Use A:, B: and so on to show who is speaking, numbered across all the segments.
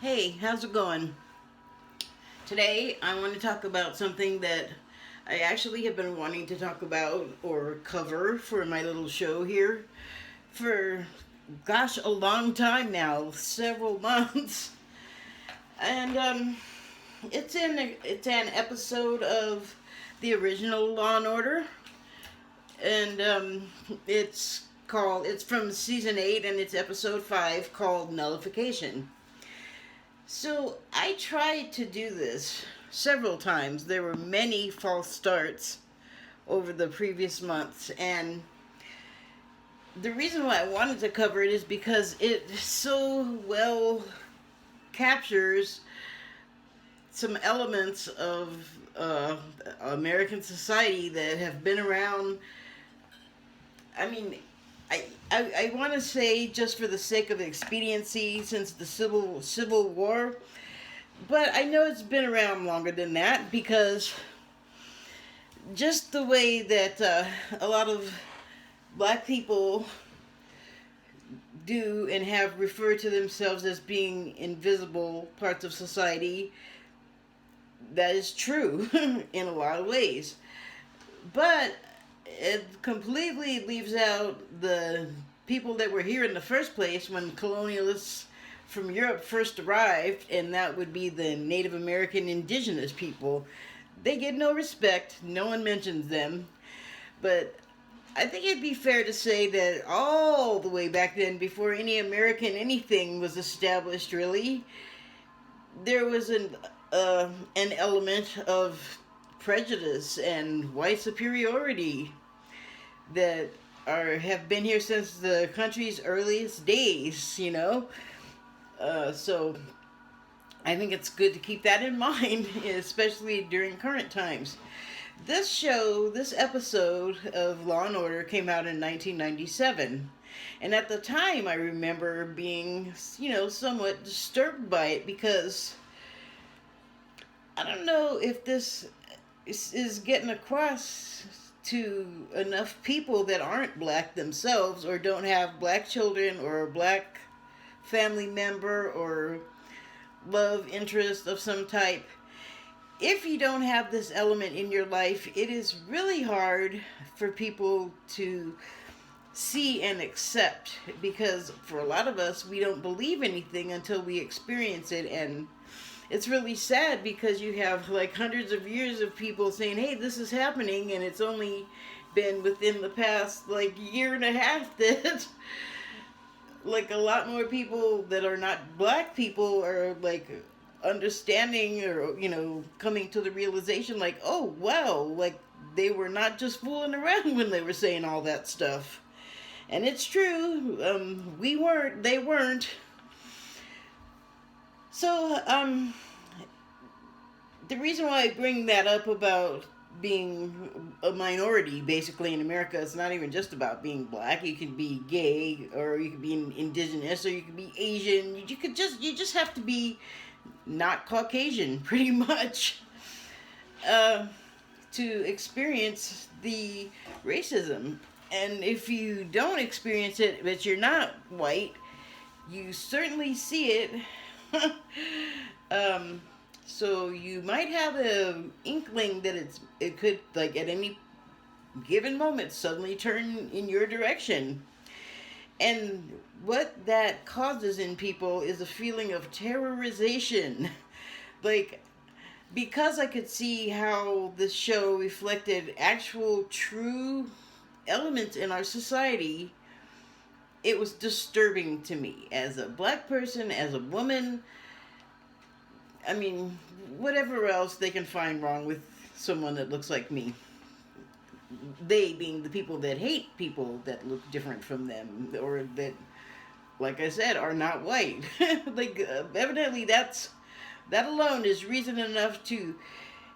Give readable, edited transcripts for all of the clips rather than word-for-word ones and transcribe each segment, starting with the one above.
A: Hey, how's it going? Today I want to talk about something that I actually have been wanting to talk about or cover for my little show here for, gosh, a long time now, several months. And it's an episode of the original Law and Order, and it's from season 8 and it's episode 5 called Nullification. So I tried to do this several times. There were many false starts over the previous months, and the reason why I wanted to cover it is because it so well captures some elements of American society that have been around. I mean, I want to say, just for the sake of expediency, since the Civil War, but I know it's been around longer than that, because just the way that a lot of black people do and have referred to themselves as being invisible parts of society, that is true in a lot of ways. But it completely leaves out the people that were here in the first place when colonialists from Europe first arrived, and that would be the Native American indigenous people. They get no respect, no one mentions them. But I think it'd be fair to say that all the way back then, before any American anything was established really, there was an element of prejudice and white superiority that have been here since the country's earliest days, you know. So I think it's good to keep that in mind, especially during current times. This episode of Law and Order came out in 1997. And at the time, I remember being, somewhat disturbed by it, because I don't know if this is getting across to enough people that aren't black themselves, or don't have black children, or a black family member, or love interest of some type. If you don't have this element in your life, it is really hard for people to see and accept, because for a lot of us, we don't believe anything until we experience it. And it's really sad, because you have like hundreds of years of people saying, hey, this is happening, and it's only been within the past like year and a half that like a lot more people that are not black people are like understanding, or coming to the realization, like, oh wow, like they were not just fooling around when they were saying all that stuff. And it's true, we weren't, they weren't. So the reason why I bring that up about being a minority basically in America, it's not even just about being black. You could be gay, or you could be indigenous, or you could be Asian. You just have to be not Caucasian, pretty much, to experience the racism. And if you don't experience it, but you're not white, you certainly see it. So you might have an inkling that it could, like, at any given moment suddenly turn in your direction. And what that causes in people is a feeling of terrorization. Like, because I could see how this show reflected actual true elements in our society, it was disturbing to me as a black person, as a woman. I mean, whatever else they can find wrong with someone that looks like me. They being the people that hate people that look different from them, or that, like I said, are not white. Like, evidently that alone is reason enough to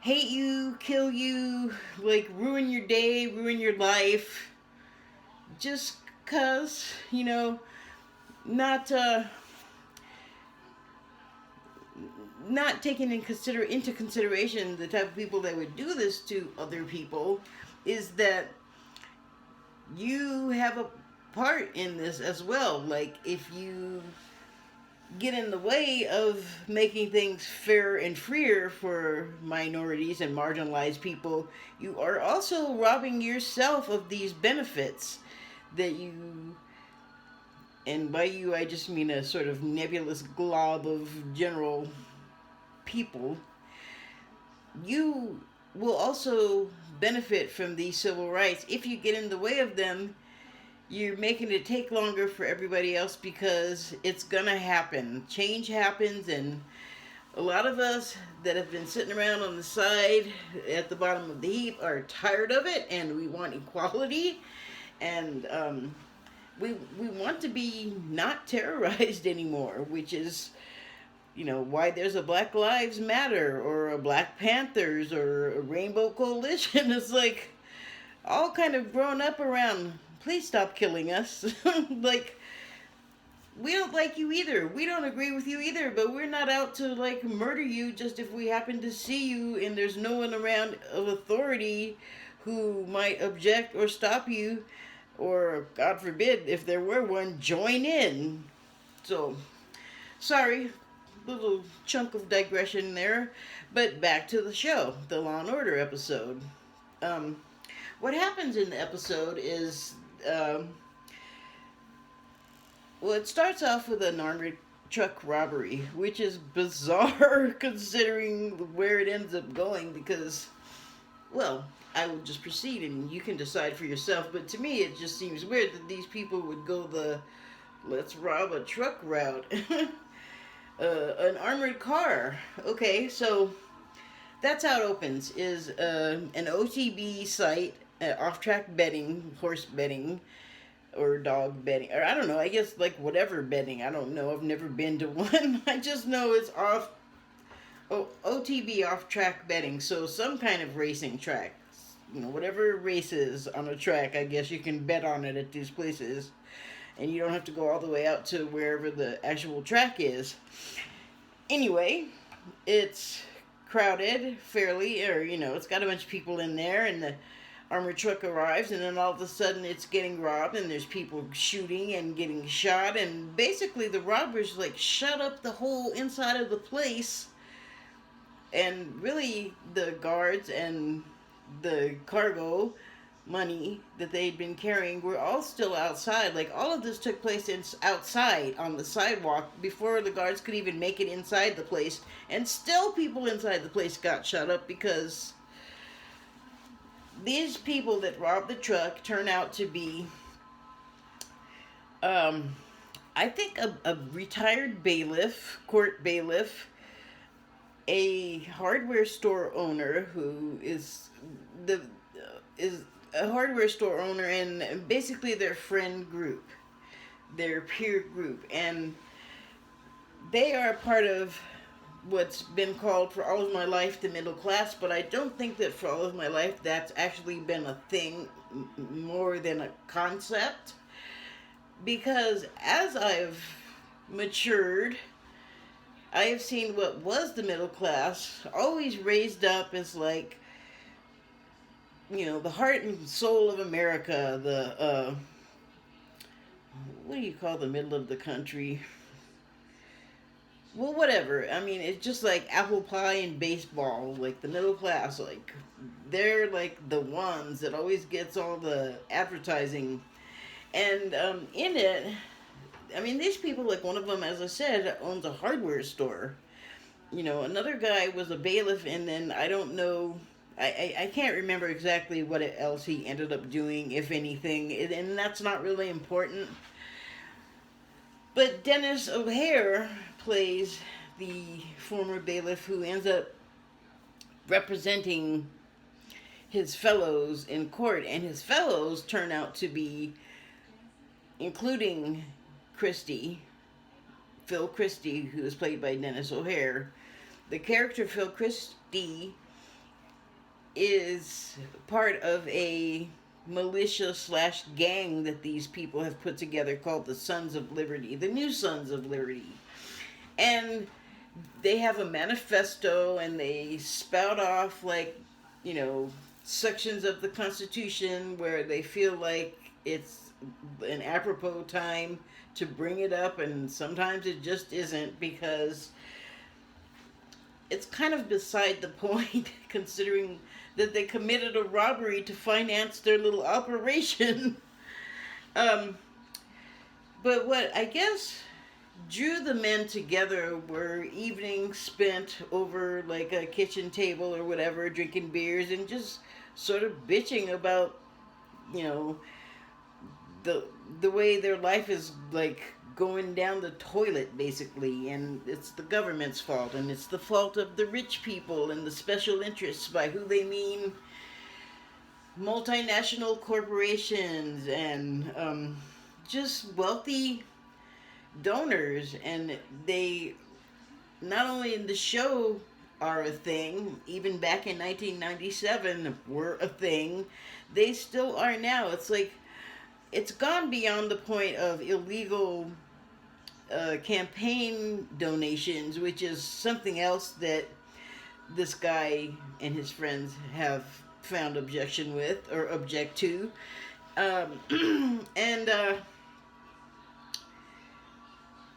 A: hate you, kill you, like ruin your day, ruin your life, just cause, not taking into consideration the type of people that would do this to other people, is that you have a part in this as well. Like, if you get in the way of making things fair and freer for minorities and marginalized people, you are also robbing yourself of these benefits that you, and by you I just mean a sort of nebulous glob of general people. You will also benefit from these civil rights. If you get in the way of them, you're making it take longer for everybody else, because it's gonna happen. Change happens, and a lot of us that have been sitting around on the side at the bottom of the heap are tired of it, and we want equality, and we want to be not terrorized anymore, which is, you know, why there's a Black Lives Matter or a Black Panthers or a Rainbow Coalition. It's like all kind of grown up around, please stop killing us. Like, we don't like you either. We don't agree with you either, but we're not out to like murder you just if we happen to see you and there's no one around of authority who might object or stop you, or God forbid, if there were one, join in. So, sorry, little chunk of digression there, but back to the show, the Law and Order episode. What happens in the episode is, well, it starts off with an armored truck robbery, which is bizarre considering where it ends up going, because, well, I will just proceed and you can decide for yourself, but to me it just seems weird that these people would go the let's rob a truck route. An armored car. Okay, so that's how it opens, is an OTB site, off-track betting, horse betting, or dog betting, or I don't know, I guess like whatever betting, I don't know, I've never been to one. I just know it's OTB, off-track betting, so some kind of racing track. You know, whatever races on a track, I guess you can bet on it at these places. And you don't have to go all the way out to wherever the actual track is. Anyway, it's crowded fairly, or, you know, it's got a bunch of people in there, and the armored truck arrives, and then all of a sudden it's getting robbed, and there's people shooting and getting shot, and basically the robbers, like, shut up the whole inside of the place, and really the guards and the cargo money that they'd been carrying were all still outside. Like, all of this took place outside on the sidewalk before the guards could even make it inside the place, and still people inside the place got shut up, because these people that robbed the truck turn out to be I think a retired bailiff, court bailiff, a hardware store owner who is a hardware store owner, and basically their friend group, their peer group, and they are part of what's been called for all of my life the middle class, but I don't think that for all of my life that's actually been a thing, more than a concept, because as I've matured, I have seen what was the middle class always raised up as, like, you know, the heart and soul of America, the, what do you call the middle of the country? Well, whatever. I mean, it's just like apple pie and baseball, like the middle class, like, they're like the ones that always gets all the advertising. And in it, I mean, these people, like one of them, as I said, owns a hardware store. You know, another guy was a bailiff, and then I don't know, I can't remember exactly what else he ended up doing, if anything, and that's not really important. But Dennis O'Hare plays the former bailiff who ends up representing his fellows in court, and his fellows turn out to be, including Phil Christie, who is played by Dennis O'Hare. The character Phil Christie is part of a militia / gang that these people have put together called the Sons of Liberty, the New Sons of Liberty. And they have a manifesto, and they spout off, like, you know, sections of the Constitution where they feel like it's an apropos time to bring it up, and sometimes it just isn't, because it's kind of beside the point considering that they committed a robbery to finance their little operation. um, but what I guess drew the men together were evenings spent over like a kitchen table or whatever, drinking beers and just sort of bitching about, you know, the way their life is like going down the toilet basically, and it's the government's fault, and it's the fault of the rich people and the special interests, by who they mean multinational corporations and just wealthy donors. And they, not only in the show, are a thing, even back in 1997 were a thing, they still are now. It's like, it's gone beyond the point of illegal campaign donations, which is something else that this guy and his friends have found objection with, or object to. And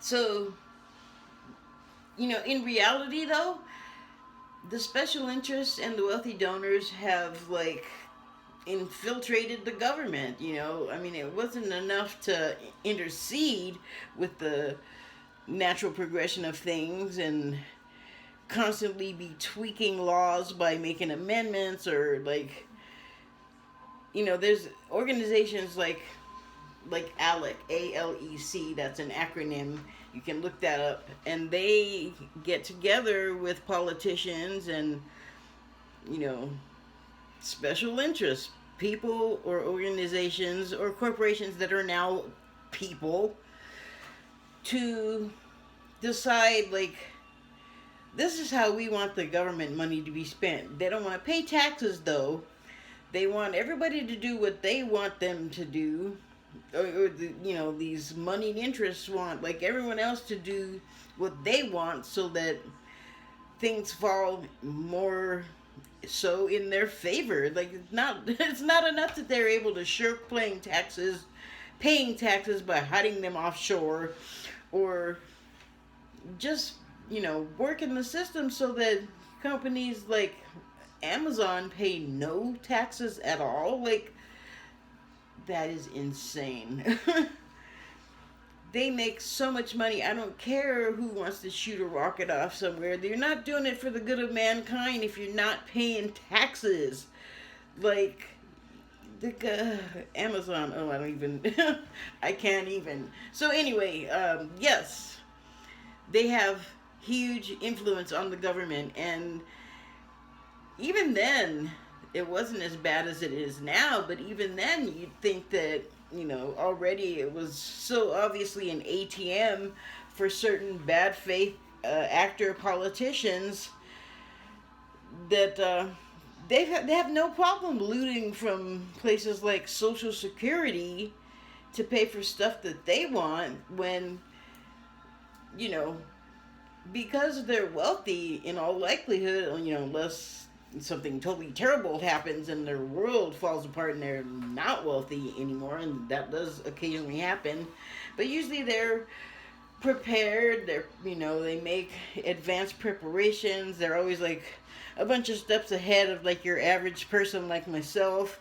A: so, you know, in reality though, the special interests and the wealthy donors have like infiltrated the government. You know, I mean, it wasn't enough to intercede with the natural progression of things and constantly be tweaking laws by making amendments, or like, you know, there's organizations like ALEC, ALEC, that's an acronym, you can look that up, and they get together with politicians and, you know, special interests, people or organizations or corporations that are now people, to decide, like, this is how we want the government money to be spent. They don't want to pay taxes, though. They want everybody to do what they want them to do, or the, you know, these moneyed interests want, like, everyone else to do what they want, so that things fall more so in their favor. Like, it's not enough that they're able to shirk paying taxes by hiding them offshore, or just, you know, work in the system so that companies like Amazon pay no taxes at all. Like, that is insane. They make so much money. I don't care who wants to shoot a rocket off somewhere. You're not doing it for the good of mankind if you're not paying taxes. Like, Amazon, oh, I don't even, I can't even. So anyway, yes, they have huge influence on the government, and even then, it wasn't as bad as it is now, but even then, you'd think that, you know, already it was so obviously an ATM for certain bad faith actor politicians that they have no problem looting from places like Social Security to pay for stuff that they want, when, you know, because they're wealthy, in all likelihood, you know, unless something totally terrible happens and their world falls apart and they're not wealthy anymore, and that does occasionally happen, but usually they're prepared, they're, you know, they make advanced preparations, they're always like a bunch of steps ahead of like your average person like myself,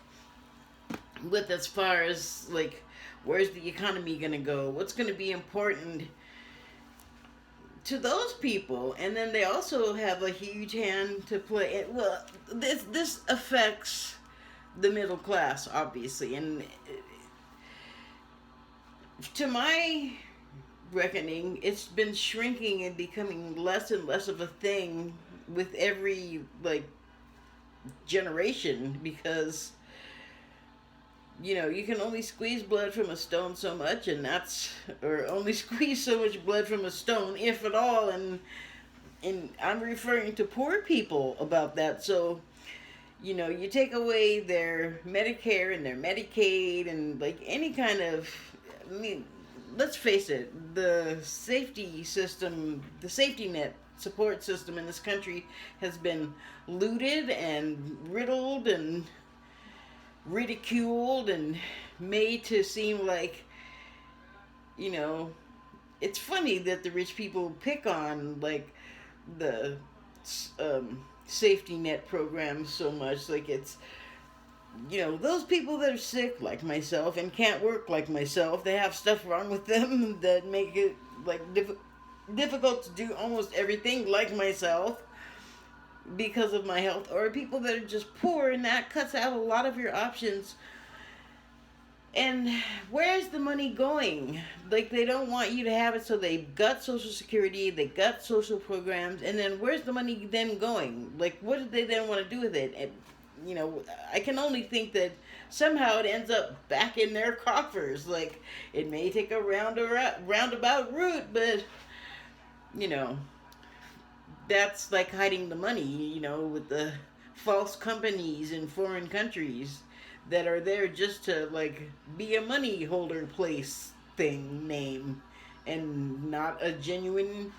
A: with as far as like, where's the economy gonna go, what's gonna be important to those people. And then they also have a huge hand to play. Well, this affects the middle class, obviously, and to my reckoning, it's been shrinking and becoming less and less of a thing with every like generation, because, you know, you can only squeeze blood from a stone so much, and that's, or only squeeze so much blood from a stone, if at all, and I'm referring to poor people about that. So, you know, you take away their Medicare and their Medicaid and like any kind of, I mean, let's face it, the safety system, the safety net support system in this country has been looted and riddled and ridiculed and made to seem like, you know, it's funny that the rich people pick on, like, the safety net programs so much. Like, it's, those people that are sick, like myself, and can't work, like myself, they have stuff wrong with them that make it, like, difficult to do almost everything, like myself, because of my health, or people that are just poor, and that cuts out a lot of your options. And where's the money going? Like, they don't want you to have it, so they gut Social Security, they gut social programs, and then where's the money then going? Like, what do they then want to do with it? And, I can only think that somehow it ends up back in their coffers. Like, it may take a roundabout route, but, that's like hiding the money, with the false companies in foreign countries that are there just to, like, be a money holder place name, and not a genuine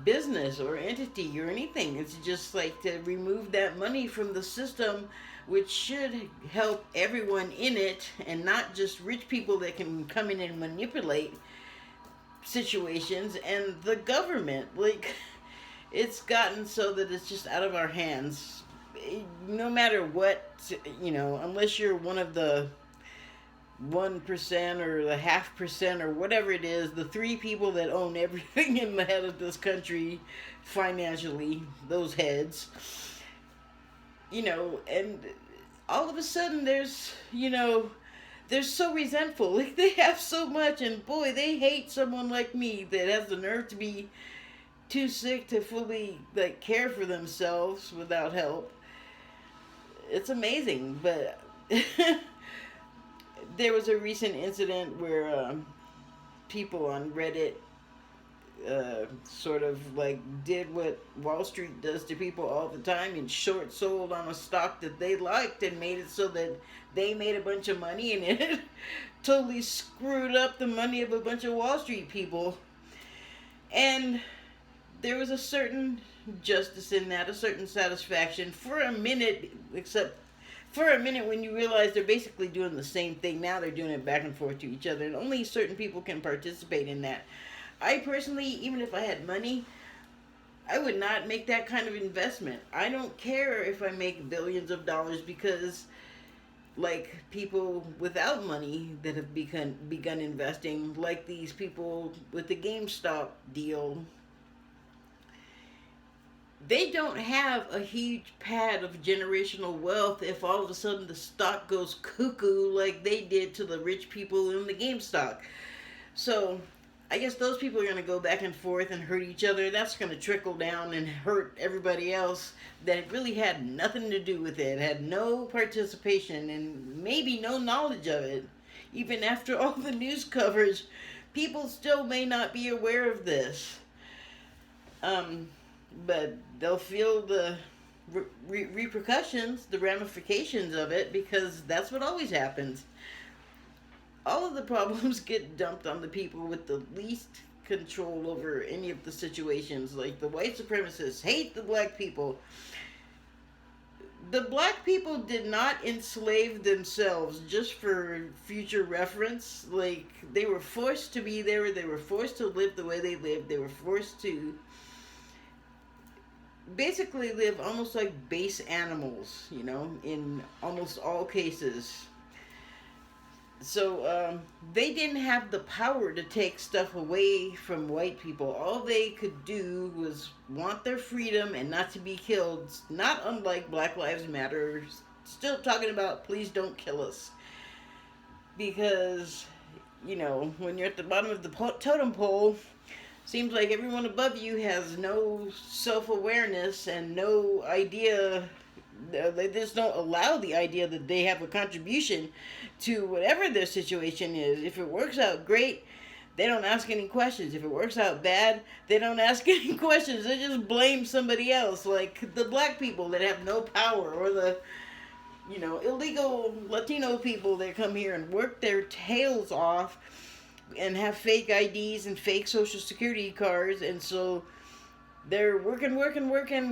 A: business or entity or anything. It's just like to remove that money from the system, which should help everyone in it, and not just rich people that can come in and manipulate situations, and the government. Like, it's gotten so that it's just out of our hands. No matter what, unless you're one of the 1% or the 0.5% or whatever it is, the 3 people that own everything in the head of this country financially, those heads, and all of a sudden they're so resentful. Like, they have so much, and boy, they hate someone like me that has the nerve to be too sick to fully, like, care for themselves without help. It's amazing. But there was a recent incident where people on Reddit sort of, like, did what Wall Street does to people all the time, and short sold on a stock that they liked, and made it so that they made a bunch of money, and it totally screwed up the money of a bunch of Wall Street people. And there was a certain justice in that, a certain satisfaction for a minute, except for a minute when you realize they're basically doing the same thing. Now they're doing it back and forth to each other, and only certain people can participate in that. I personally, even if I had money, I would not make that kind of investment. I don't care if I make billions of dollars, because, like, people without money that have begun investing, like these people with the GameStop deal, they don't have a huge pad of generational wealth if all of a sudden the stock goes cuckoo like they did to the rich people in the GameStop. So I guess those people are going to go back and forth and hurt each other. That's going to trickle down and hurt everybody else that really had nothing to do with it, had no participation, and maybe no knowledge of it. Even after all the news coverage, people still may not be aware of this. But they'll feel the repercussions, the ramifications of it, because that's what always happens. All of the problems get dumped on the people with the least control over any of the situations. Like, the white supremacists hate the black people. The black people did not enslave themselves just for future reference. Like, they were forced to be there. They were forced to live the way they lived. They were forced to basically live almost like base animals, in almost all cases. So they didn't have the power to take stuff away from white people. All they could do was want their freedom and not to be killed. Not unlike Black Lives Matter, still talking about please don't kill us. Because, when you're at the bottom of the totem pole, seems like everyone above you has no self-awareness and no idea. They just don't allow the idea that they have a contribution to whatever their situation is. If it works out great, they don't ask any questions. If it works out bad, they don't ask any questions. They just blame somebody else, like the black people that have no power, or the illegal Latino people that come here and work their tails off and have fake IDs and fake Social Security cards, and so they're working,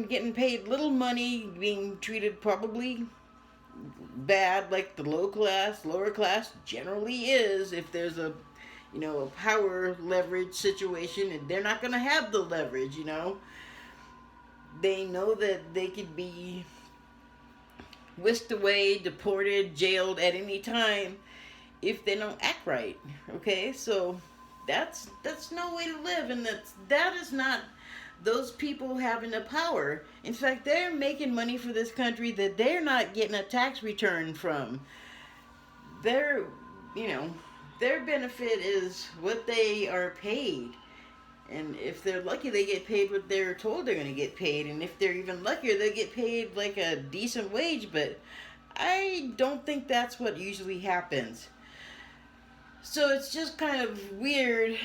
A: getting paid little money, being treated probably bad, like the lower class generally is. If there's a a power leverage situation, and they're not going to have the leverage. They know that they could be whisked away, deported, jailed at any time if they don't act right. Okay, so that's no way to live, and that is not those people having the power. In fact, they're making money for this country that they're not getting a tax return from. Their, their benefit is what they are paid. And if they're lucky, they get paid what they're told they're going to get paid. And if they're even luckier, they get paid like a decent wage. But I don't think that's what usually happens. So it's just kind of weird.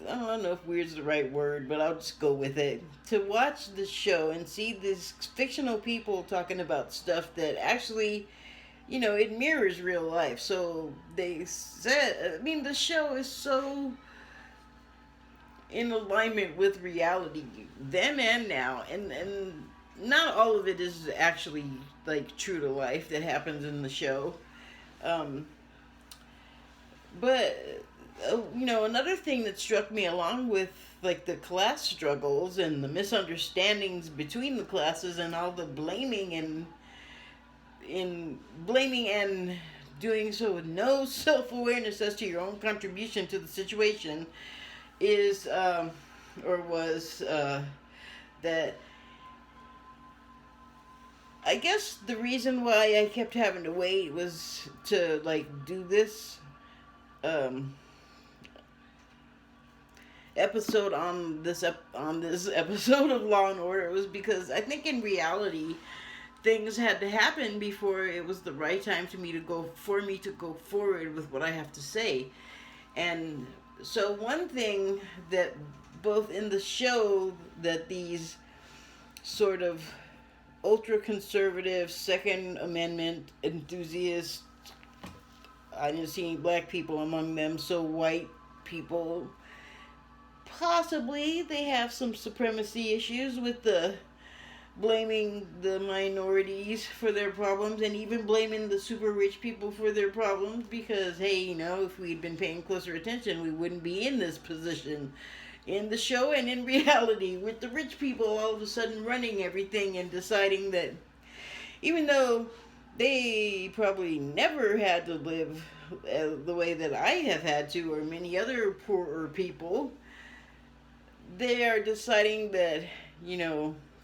A: I don't know if weird's the right word, but I'll just go with it. To watch the show and see these fictional people talking about stuff that actually, it mirrors real life. So they said, the show is so in alignment with reality then and now. And not all of it is actually, like, true to life that happens in the show. But another thing that struck me, along with like the class struggles and the misunderstandings between the classes and all the blaming and doing so with no self-awareness as to your own contribution to the situation, is that I guess the reason why I kept having to wait was to like do this episode on this episode of Law and Order. Was because I think in reality things had to happen before it was the right time for me to go forward with what I have to say. And so one thing that both in the show that these sort of ultra-conservative Second Amendment enthusiasts, I didn't see any black people among them, so white people, possibly they have some supremacy issues with the blaming the minorities for their problems, and even blaming the super rich people for their problems, because hey, if we'd been paying closer attention, we wouldn't be in this position in the show and in reality, with the rich people all of a sudden running everything and deciding that even though they probably never had to live the way that I have had to, or many other poorer people, they are deciding that,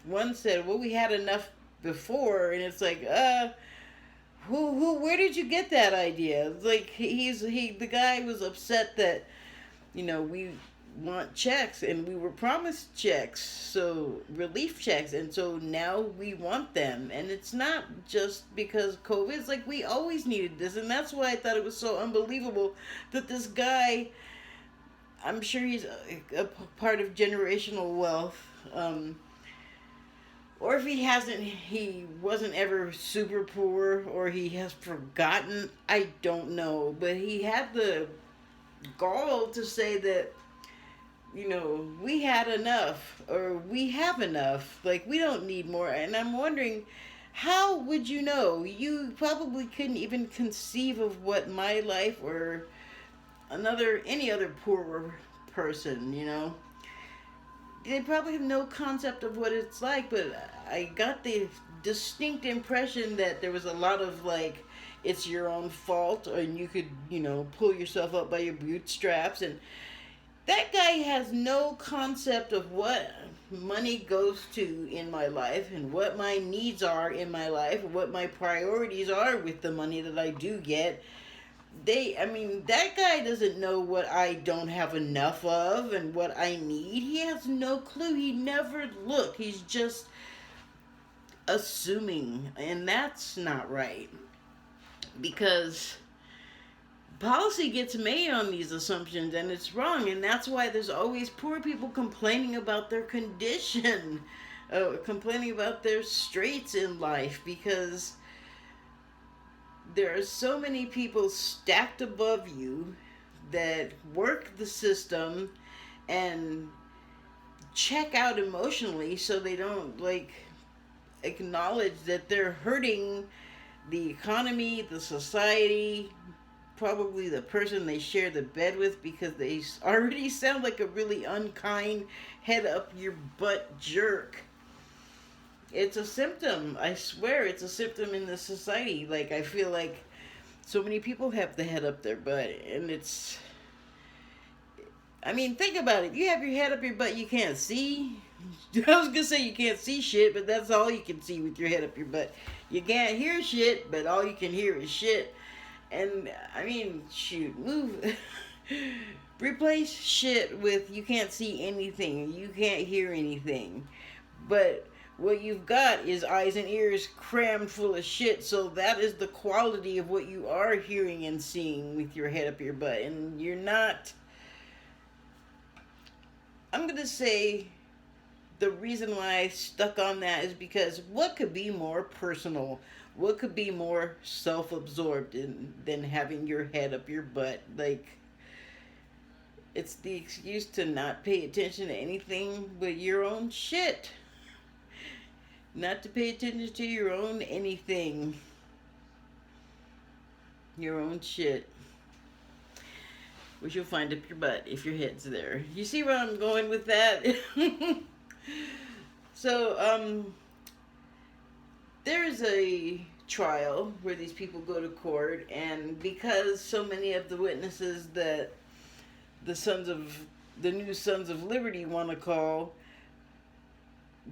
A: one said, well, we had enough before, and it's like, where did you get that idea? It's like, the guy was upset that, we want checks, and we were promised checks, so relief checks, and so now we want them. And it's not just because COVID, it's like we always needed this, and that's why I thought it was so unbelievable that this guy, I'm sure he's a part of generational wealth, or if he wasn't ever super poor, or he has forgotten, I don't know, but he had the gall to say that, we had enough, or we have enough, like we don't need more. And I'm wondering, how would you know? You probably couldn't even conceive of what my life or any other poorer person, they probably have no concept of what it's like. But I got the distinct impression that there was a lot of like, it's your own fault, and you could, pull yourself up by your bootstraps. And that guy has no concept of what money goes to in my life, and what my needs are in my life, and what my priorities are with the money that I do get. That guy doesn't know what I don't have enough of and what I need. He has no clue. He never looked. He's just assuming, and that's not right, because policy gets made on these assumptions, and it's wrong. And that's why there's always poor people complaining about their condition, complaining about their straits in life, because there are so many people stacked above you that work the system and check out emotionally, so they don't like acknowledge that they're hurting the economy, the society, probably the person they share the bed with, because they already sound like a really unkind, head up your butt jerk. It's a symptom. I swear it's a symptom in the society. Like, I feel like so many people have the head up their butt, and it's... I mean, think about it. You have your head up your butt, you can't see. I was gonna say you can't see shit, but that's all you can see with your head up your butt. You can't hear shit, but all you can hear is shit. And, I mean, shoot, move. Replace shit with you can't see anything, you can't hear anything. But what you've got is eyes and ears crammed full of shit, so that is the quality of what you are hearing and seeing with your head up your butt. And you're not... I'm gonna say the reason why I stuck on that is because what could be more personal? What could be more self-absorbed than having your head up your butt? Like, it's the excuse to not pay attention to anything but your own shit. Not to pay attention to your own anything. Your own shit. Which you'll find up your butt if your head's there. You see where I'm going with that? So, there's a trial where these people go to court, and because so many of the witnesses that the new Sons of Liberty want to call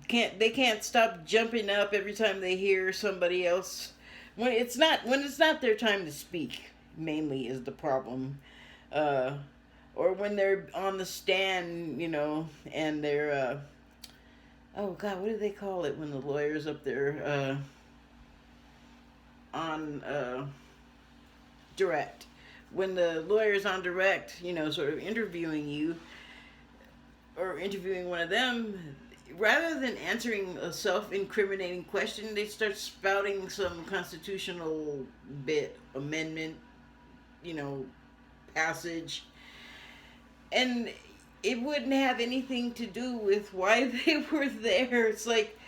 A: can't stop jumping up every time they hear somebody else when it's not their time to speak, mainly is the problem. Or when they're on the stand, you know, and they're oh god, what do they call it when the lawyer's up there on direct? When the lawyer's on direct, you know, sort of interviewing you or interviewing one of them, rather than answering a self-incriminating question, they start spouting some constitutional amendment, you know, passage. And it wouldn't have anything to do with why they were there. It's like,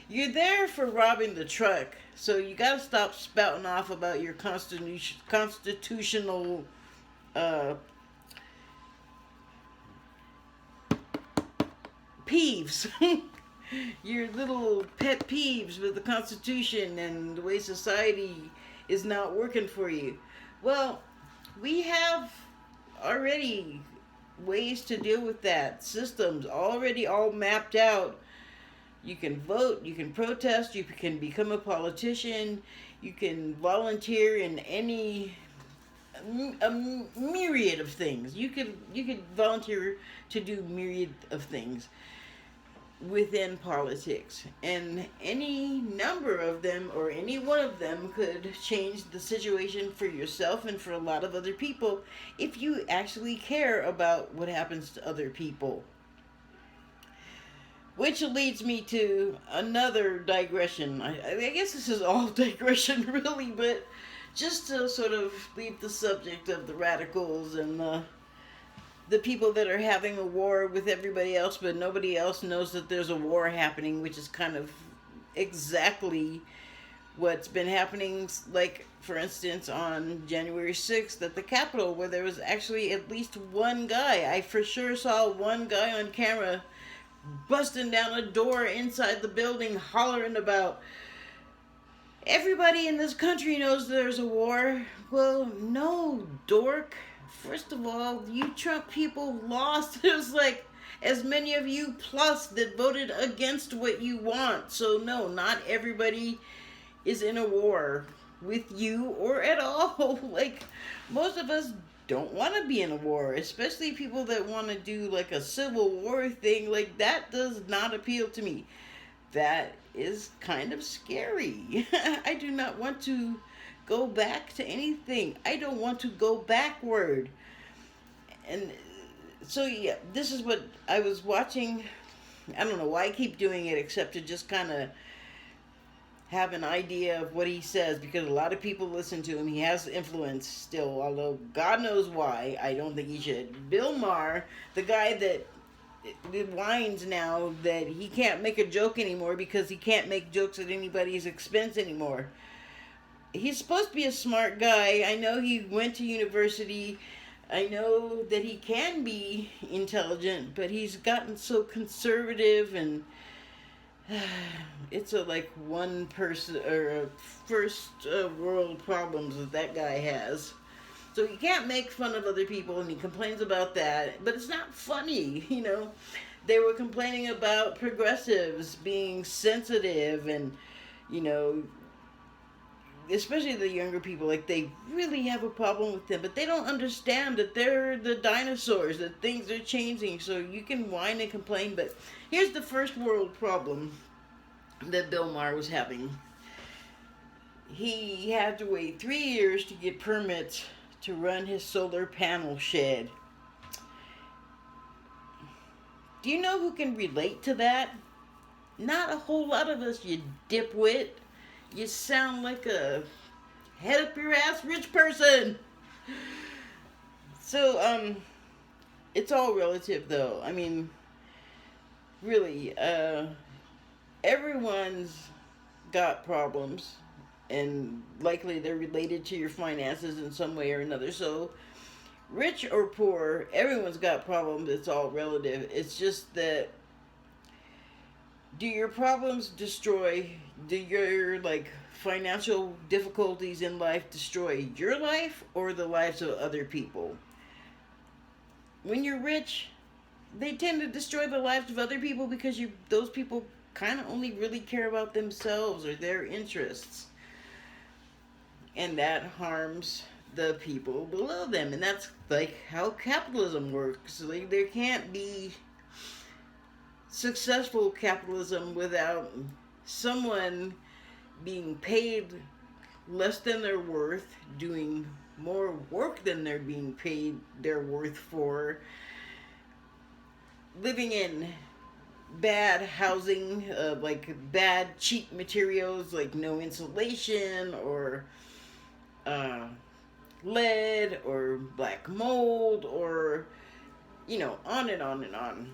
A: you're there for robbing the truck, so you gotta stop spouting off about your constitutional peeves. Your little pet peeves with the Constitution and the way society is not working for you. Well, we have already ways to deal with that. Systems already all mapped out. You can vote, you can protest, you can become a politician, you can volunteer in a myriad of things. You could volunteer to do myriad of things within politics, and any number of them or any one of them could change the situation for yourself and for a lot of other people if you actually care about what happens to other people. Which leads me to another digression. I guess this is all digression really, but just to sort of leave the subject of the radicals and the people that are having a war with everybody else, but nobody else knows that there's a war happening, which is kind of exactly what's been happening, like, for instance, on January 6th at the Capitol, where there was actually at least one guy. I for sure saw one guy on camera busting down a door inside the building, hollering about, everybody in this country knows there's a war. Well, no, dork. First of all, you Trump people lost. There's like as many of you plus that voted against what you want. So no, not everybody is in a war with you or at all. Like, most of us don't want to be in a war, especially people that want to do like a civil war thing. Like, that does not appeal to me. That is kind of scary. I do not want to go back to anything. I don't want to go backward. And so, yeah, this is what I was watching. I don't know why I keep doing it, except to just kind of have an idea of what he says, because a lot of people listen to him. He has influence still, although God knows why. I don't think he should. Bill Maher, the guy that whines now that he can't make a joke anymore because he can't make jokes at anybody's expense anymore. he's supposed to be a smart guy. I know he went to university. I know that he can be intelligent, but he's gotten so conservative, and it's a like one person or a first world problems that guy has. So you can't make fun of other people, and he complains about that. But it's not funny, you know. They were complaining about progressives being sensitive, and you know, especially the younger people, like they really have a problem with them, but they don't understand that they're the dinosaurs, that things are changing. So you can whine and complain, but here's the first world problem that Bill Maher was having. He had to wait 3 years to get permits to run his solar panel shed. Do you know who can relate to that? Not a whole lot of us, you dipwit. You sound like a head up your ass rich person. So, it's all relative though. I mean, really, everyone's got problems, and likely they're related to your finances in some way or another. So, rich or poor, everyone's got problems. It's all relative. It's just that, do your problems destroy, do your like financial difficulties in life destroy your life or the lives of other people? When you're rich, they tend to destroy the lives of other people because those people kind of only really care about themselves or their interests. And that harms the people below them. And that's like how capitalism works. Like, there can't be successful capitalism without someone being paid less than their worth, doing more work than they're being paid their worth for, living in bad housing, like bad cheap materials, like no insulation or lead or black mold, or you know, on and on and on.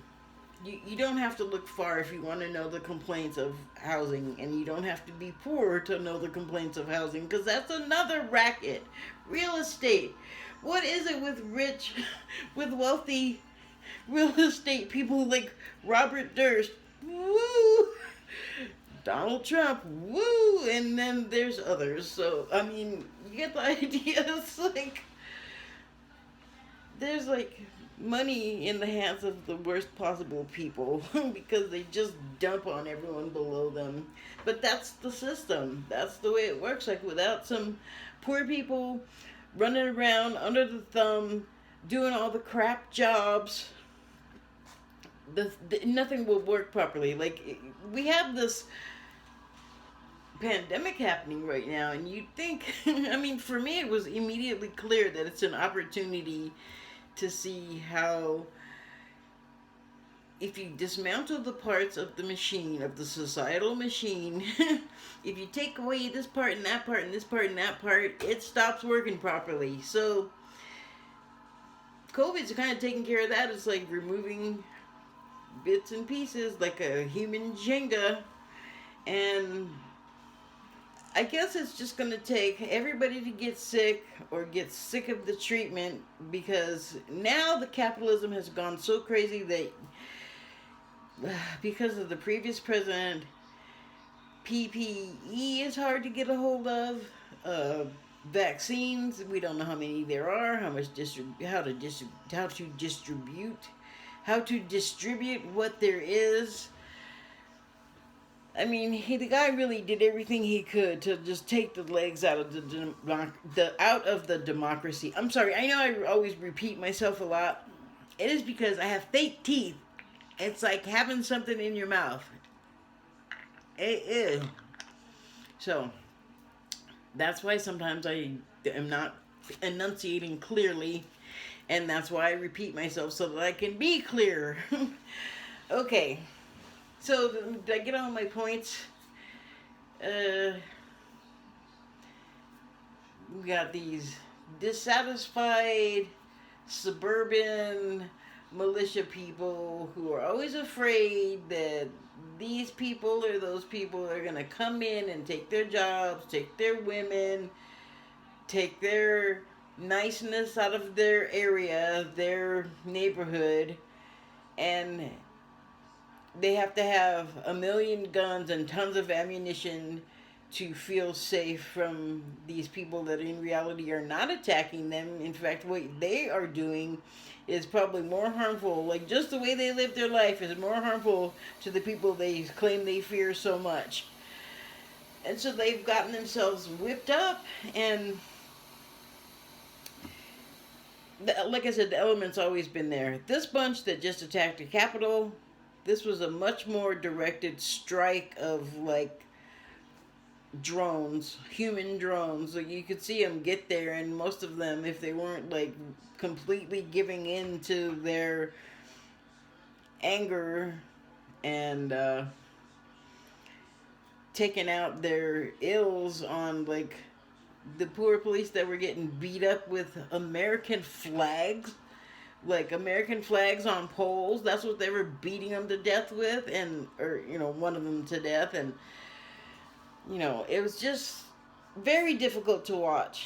A: You don't have to look far if you want to know the complaints of housing, and you don't have to be poor to know the complaints of housing, because that's another racket. Real estate. What is it with with wealthy real estate people like Robert Durst? Woo! Donald Trump, woo! And then there's others. So, I mean, you get the idea. It's like, there's like money in the hands of the worst possible people because they just dump on everyone below them. But that's the system. That's the way it works. Like, without some poor people running around under the thumb, doing all the crap jobs, nothing will work properly. Like, we have this pandemic happening right now, and you'd think, I mean, for me, it was immediately clear that it's an opportunity to see how, if you dismantle the parts of the machine, of the societal machine, if you take away this part and that part and this part and that part, it stops working properly. So COVID's kind of taking care of that. It's like removing bits and pieces like a human Jenga, and I guess it's just going to take everybody to get sick or get sick of the treatment, because now the capitalism has gone so crazy that because of the previous president, PPE is hard to get a hold of. Vaccines, we don't know how many there are, how to distribute what there is. I mean, the guy really did everything he could to just take the legs out of the democracy. I'm sorry, I know I always repeat myself a lot. It is because I have fake teeth. It's like having something in your mouth. It is. So, that's why sometimes I am not enunciating clearly, and that's why I repeat myself so that I can be clear. Okay. So, did I get all my points? We got these dissatisfied suburban militia people who are always afraid that these people or those people are going to come in and take their jobs, take their women, take their niceness out of their area, their neighborhood, and they have to have a million guns and tons of ammunition to feel safe from these people that in reality are not attacking them. In fact, what they are doing is probably more harmful. Like, just the way they live their life is more harmful to the people they claim they fear so much. And so they've gotten themselves whipped up, and like I said, the element's always been there. This bunch that just attacked the Capitol, this was a much more directed strike of, like, drones, human drones. Like, you could see them get there, and most of them, if they weren't, like, completely giving in to their anger and taking out their ills on, like, the poor police that were getting beat up with American flags, like American flags on poles. That's what they were beating them to death with, and or one of them to death, and it was just very difficult to watch.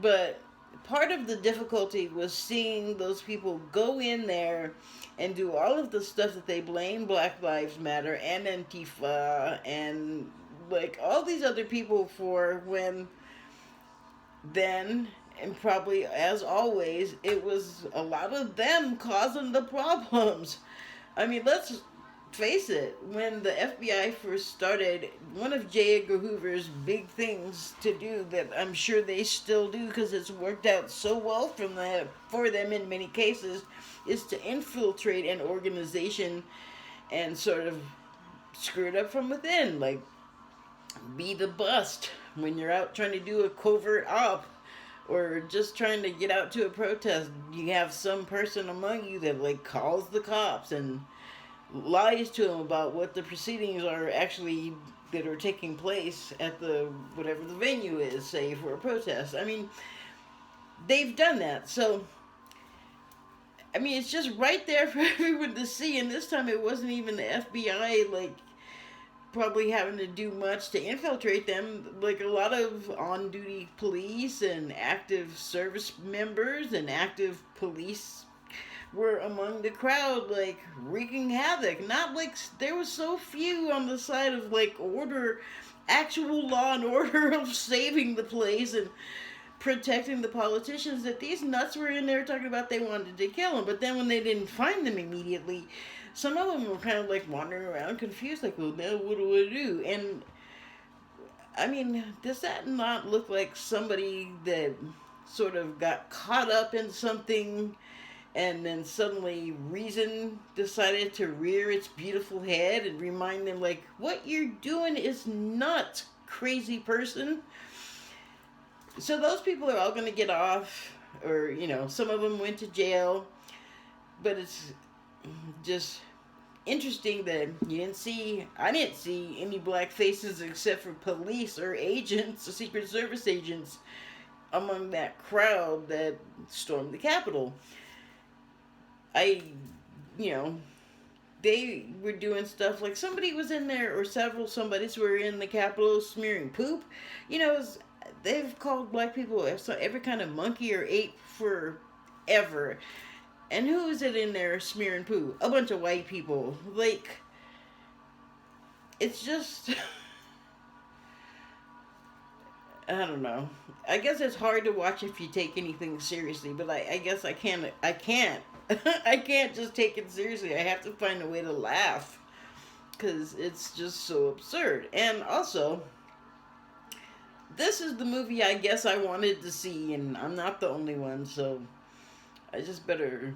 A: But part of the difficulty was seeing those people go in there and do all of the stuff that they blame Black Lives Matter and Antifa and, like, all these other people for, when then, and probably as always, it was a lot of them causing the problems. I mean, let's face it, when the FBI first started, one of J. Edgar Hoover's big things to do, that I'm sure they still do because it's worked out so well for them in many cases, is to infiltrate an organization and sort of screw it up from within. Like, be the bust when you're out trying to do a covert op or just trying to get out to a protest. You have some person among you that, like, calls the cops and lies to them about what the proceedings are actually that are taking place at the whatever the venue is, say, for a protest. I mean, they've done that. So, I mean, it's just right there for everyone to see. And this time it wasn't even the FBI, like, probably having to do much to infiltrate them. Like, a lot of on-duty police and active service members and active police were among the crowd, like, wreaking havoc. Not like, there was so few on the side of, like, order, actual law and order of saving the place and protecting the politicians, that these nuts were in there talking about they wanted to kill them. But then when they didn't find them immediately, some of them were kind of, like, wandering around confused, like, well, now what do I do? And, I mean, does that not look like somebody that sort of got caught up in something, and then suddenly reason decided to rear its beautiful head and remind them, like, what you're doing is nuts, crazy person? So those people are all going to get off, or, some of them went to jail, but it's just interesting that I didn't see any black faces except for police or agents, or Secret Service agents, among that crowd that stormed the Capitol. They were doing stuff like somebody was in there, or several somebodies were in the Capitol smearing poop. They've called black people every kind of monkey or ape forever. And who is it in there smearing poo? A bunch of white people. Like, it's just, I don't know. I guess it's hard to watch if you take anything seriously, but I guess I can't. I can't just take it seriously. I have to find a way to laugh, because it's just so absurd. And also, this is the movie I guess I wanted to see, and I'm not the only one, so I just better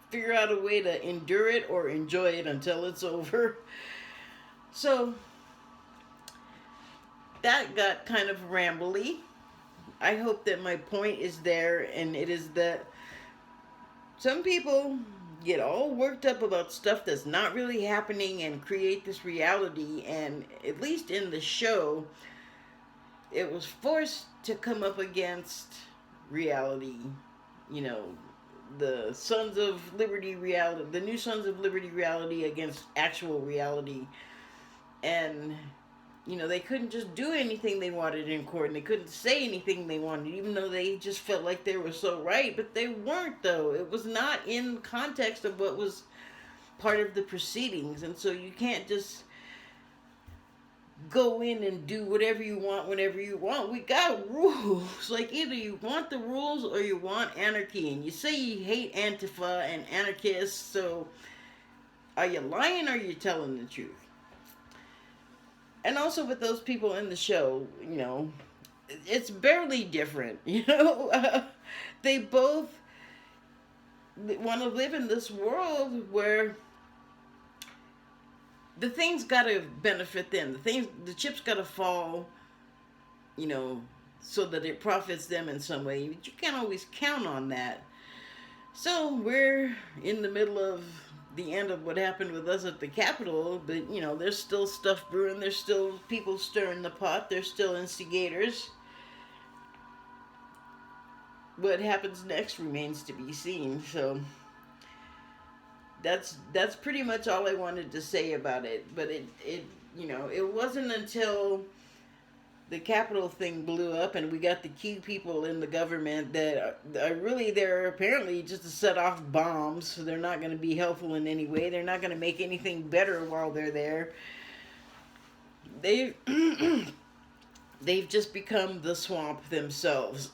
A: figure out a way to endure it or enjoy it until it's over. So, that got kind of rambly. I hope that my point is there, and it is that some people get all worked up about stuff that's not really happening and create this reality, and at least in the show, it was forced to come up against reality, the Sons of Liberty reality, the new Sons of Liberty reality against actual reality, and they couldn't just do anything they wanted in court, and they couldn't say anything they wanted, even though they just felt like they were so right, but they weren't, though. It was not in context of what was part of the proceedings, and so you can't just go in and do whatever you want whenever you want. We got rules. Like, either you want the rules or you want anarchy, and you say you hate Antifa and anarchists, so are you lying or are you telling the truth? And also with those people in the show, it's barely different. They both want to live in this world where the things gotta benefit them. The chips gotta fall, so that it profits them in some way. But you can't always count on that. So we're in the middle of the end of what happened with us at the Capitol, but there's still stuff brewing. There's still people stirring the pot. There's still instigators. What happens next remains to be seen. So that's pretty much all I wanted to say about it. But it wasn't until the Capitol thing blew up and we got the key people in the government that they're apparently just to set off bombs. So they're not going to be helpful in any way. They're not going to make anything better while they're there. They've just become the swamp themselves.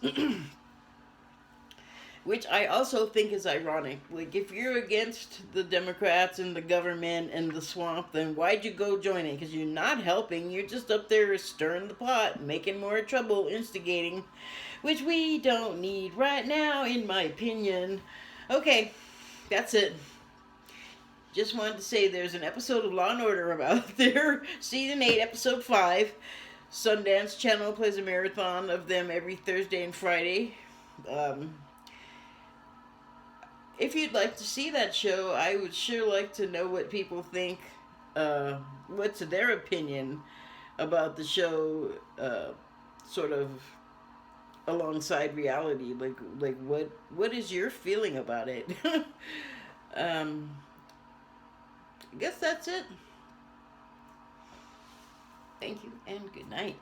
A: Which I also think is ironic. Like, if you're against the Democrats and the government and the swamp, then why'd you go join it? Because you're not helping. You're just up there stirring the pot, making more trouble, instigating, which we don't need right now, in my opinion. Okay, that's it. Just wanted to say there's an episode of Law and Order about there. Season 8, Episode 5. Sundance Channel plays a marathon of them every Thursday and Friday. If you'd like to see that show, I would sure like to know what people think. What's their opinion about the show, sort of alongside reality? Like what is your feeling about it? I guess that's it. Thank you and good night.